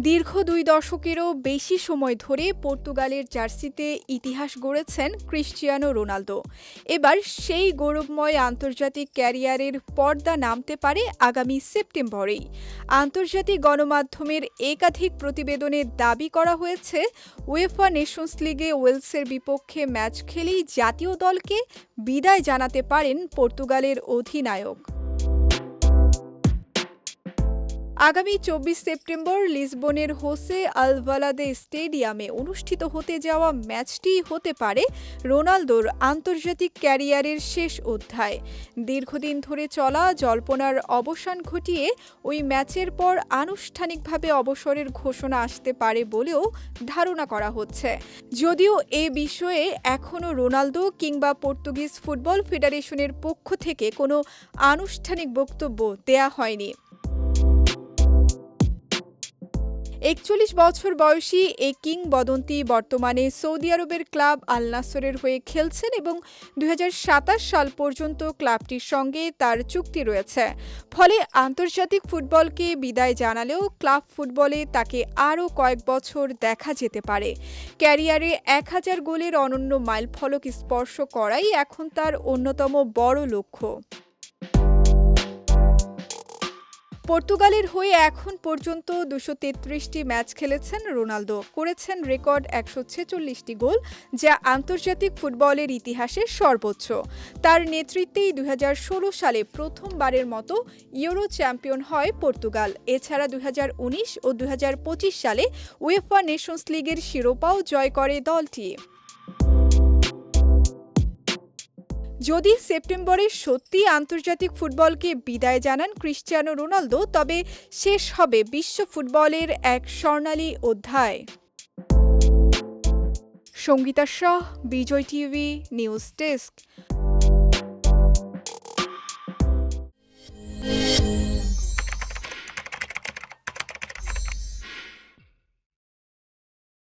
দীর্ঘ ২ দশকেরও বেশি সময় ধরে পর্তুগালের জার্সিতে ইতিহাস গড়েছেন ক্রিস্টিয়ানো রোনালদো। এবার সেই গৌরবময় আন্তর্জাতিক ক্যারিয়ারের পর্দা নামতে পারে আগামী সেপ্টেম্বরেই। আন্তর্জাতিক গণমাধ্যমের একাধিক প্রতিবেদনে দাবি করা হয়েছে, উয়েফা নেশনস লিগে ওয়েলসের বিপক্ষে ম্যাচ খেলেই জাতীয় দলকে বিদায় জানাতে পারেন পর্তুগালের অধিনায়ক। আগামী ২৪ সেপ্টেম্বর লিসবনের হোসে আলভালাদে স্টেডিয়ামে অনুষ্ঠিত হতে যাওয়া ম্যাচটিই হতে পারে রোনালদোর আন্তর্জাতিক ক্যারিয়ারের শেষ অধ্যায়। দীর্ঘদিন ধরে চলা জল্পনার অবসান ঘটিয়ে ওই ম্যাচের পর আনুষ্ঠানিকভাবে অবসরের ঘোষণা আসতে পারে বলেও ধারণা করা হচ্ছে। যদিও এ বিষয়ে এখনও রোনালদো কিংবা পর্তুগিজ ফুটবল ফেডারেশনের পক্ষ থেকে কোনো আনুষ্ঠানিক বক্তব্য দেয়া হয়নি। ৪১ বছর বয়সী এই কিংবদন্তি বর্তমানে সৌদি আরবের ক্লাব আল নাসরের হয়ে খেলছেন এবং ২০২৭ সাল পর্যন্ত ক্লাবটির সঙ্গে তার চুক্তি রয়েছে। ফলে আন্তর্জাতিক ফুটবলকে বিদায় জানালেও ক্লাব ফুটবলে তাকে আরও কয়েক বছর দেখা যেতে পারে। ক্যারিয়ারে ১০০০ গোলের অনন্য মাইলফলক স্পর্শ করাই এখন তার অন্যতম বড় লক্ষ্য। পর্তুগালের হয়ে এখন পর্যন্ত ২৩৩টি ম্যাচ খেলেছেন রোনালদো, করেছেন রেকর্ড ১৪৬টি গোল, যা আন্তর্জাতিক ফুটবলের ইতিহাসে সর্বোচ্চ। তার নেতৃত্বেই ২০১৬ সালে প্রথমবারের মতো ইউরো চ্যাম্পিয়ন হয় পর্তুগাল। এছাড়া ২০১৯ ও ২০২৫ সালে উয়েফা নেশনস লিগের শিরোপাও জয় করে দলটি। যদি সেপ্টেম্বরে সত্যি আন্তর্জাতিক ফুটবলকে বিদায় জানান ক্রিস্টিয়ানো রোনালদো, তবে শেষ হবে বিশ্ব ফুটবলের এক স্বর্ণালী অধ্যায়। সঙ্গীতা শাহ, বিজয় টিভি নিউজ ডেস্ক।